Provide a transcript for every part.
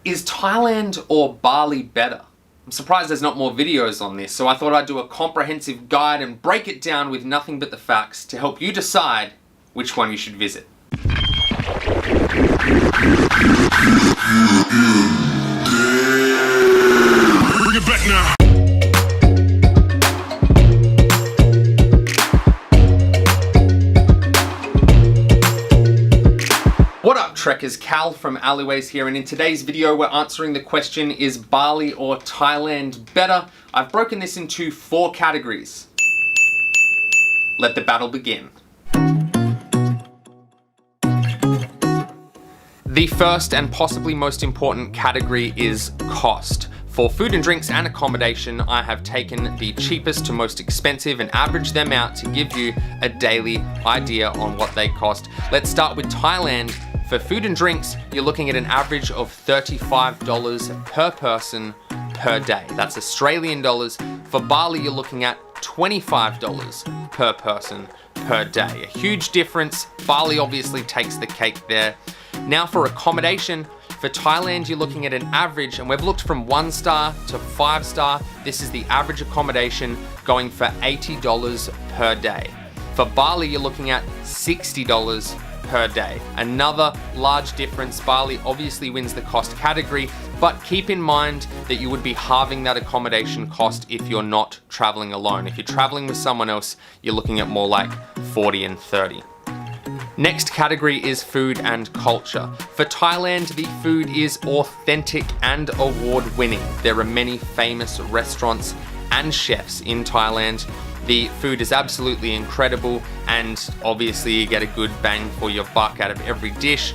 Is Thailand or Bali better? I'm surprised there's not more videos on this, so I thought I'd do a comprehensive guide and break it down with nothing but the facts to help you decide which one you should visit. Bring it back now. What up trekkers, Cal from Alleyways here, and in today's video we're answering the question, is Bali or Thailand better? I've broken this into 4 categories. Let the battle begin. The first and possibly most important category is cost. For food and drinks and accommodation, I have taken the cheapest to most expensive and averaged them out to give you a daily idea on what they cost. Let's start with Thailand. For food and drinks, you're looking at an average of $35 per person per day. That's Australian dollars. For Bali, you're looking at $25 per person per day. A huge difference. Bali obviously takes the cake there. Now for accommodation, for Thailand, you're looking at an average, and we've looked from 1-star to 5-star. This is the average accommodation going for $80 per day. For Bali, you're looking at $60 per day. Another large difference. Bali obviously wins the cost category, but keep in mind that you would be halving that accommodation cost if you're not traveling alone. If you're traveling with someone else, you're looking at more like 40 and 30. Next category is food and culture. For Thailand, the food is authentic and award-winning. There are many famous restaurants and chefs in Thailand. The food is absolutely incredible, and obviously you get a good bang for your buck out of every dish.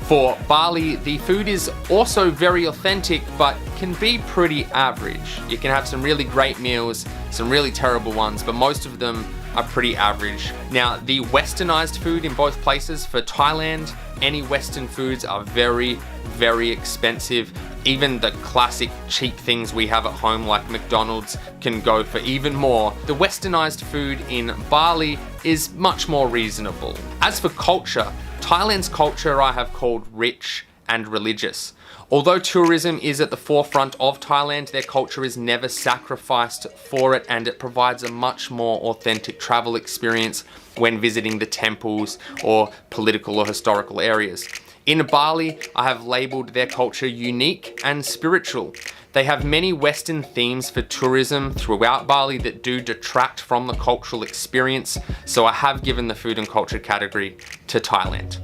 For Bali, the food is also very authentic, but can be pretty average. You can have some really great meals, some really terrible ones, but most of them are pretty average. Now, the westernized food in both places, for Thailand, any Western foods are very, very expensive. Even the classic cheap things we have at home like McDonald's can go for even more. The westernized food in Bali is much more reasonable. As for culture, Thailand's culture I have called rich and religious. Although tourism is at the forefront of Thailand, their culture is never sacrificed for it, and it provides a much more authentic travel experience when visiting the temples or political or historical areas. In Bali, I have labeled their culture unique and spiritual. They have many Western themes for tourism throughout Bali that do detract from the cultural experience, so I have given the food and culture category to Thailand.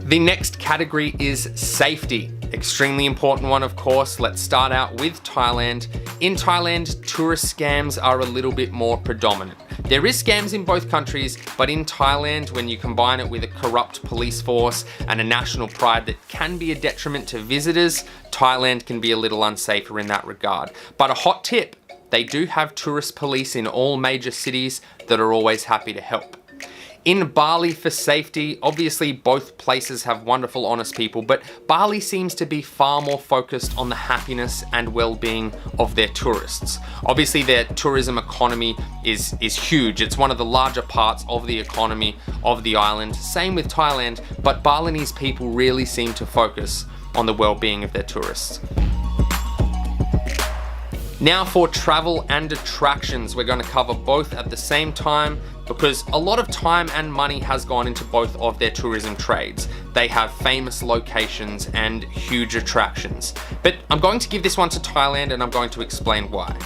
The next category is safety. Extremely important one, of course. Let's start out with Thailand. In Thailand, tourist scams are a little bit more predominant. There is scams in both countries, but in Thailand, when you combine it with a corrupt police force and a national pride that can be a detriment to visitors, Thailand can be a little unsafer in that regard. But a hot tip, they do have tourist police in all major cities that are always happy to help. In Bali, for safety, obviously both places have wonderful, honest people, but Bali seems to be far more focused on the happiness and well-being of their tourists. Obviously their tourism economy is huge. It's one of the larger parts of the economy of the island. Same with Thailand, but Balinese people really seem to focus on the well-being of their tourists. Now for travel and attractions, we're going to cover both at the same time because a lot of time and money has gone into both of their tourism trades. They have famous locations and huge attractions. But I'm going to give this one to Thailand, and I'm going to explain why.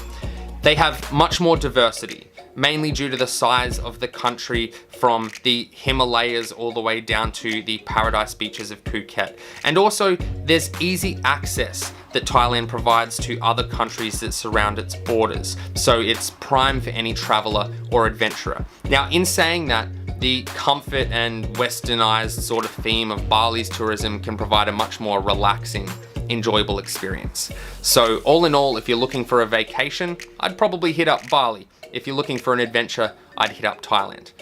They have much more diversity, mainly due to the size of the country, from the Himalayas all the way down to the paradise beaches of Phuket. And also there's easy access that Thailand provides to other countries that surround its borders. So it's prime for any traveler or adventurer. Now, in saying that, the comfort and westernized sort of theme of Bali's tourism can provide a much more relaxing, enjoyable experience. So all in all, if you're looking for a vacation, I'd probably hit up Bali. If you're looking for an adventure, I'd hit up Thailand.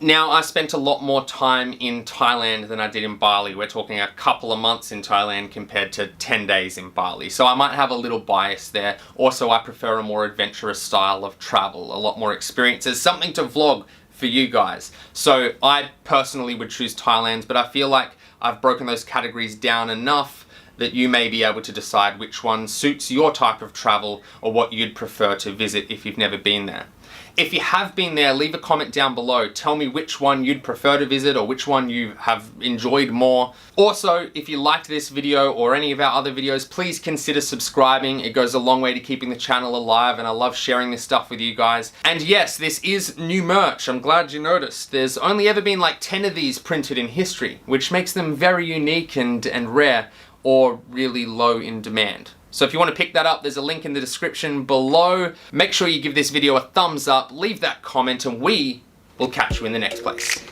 Now, I spent a lot more time in Thailand than I did in Bali. We're talking a couple of months in Thailand compared to 10 days in Bali. So I might have a little bias there. Also, I prefer a more adventurous style of travel, a lot more experiences, something to vlog for you guys. So I personally would choose Thailand, but I feel like I've broken those categories down enough that you may be able to decide which one suits your type of travel or what you'd prefer to visit if you've never been there. If you have been there, leave a comment down below. Tell me which one you'd prefer to visit or which one you have enjoyed more. Also, if you liked this video or any of our other videos, please consider subscribing. It goes a long way to keeping the channel alive, and I love sharing this stuff with you guys. And yes, this is new merch. I'm glad you noticed. There's only ever been like 10 of these printed in history, which makes them very unique and rare, or really low in demand. So if you want to pick that up, there's a link in the description below. Make sure you give this video a thumbs up, leave that comment, and we will catch you in the next place.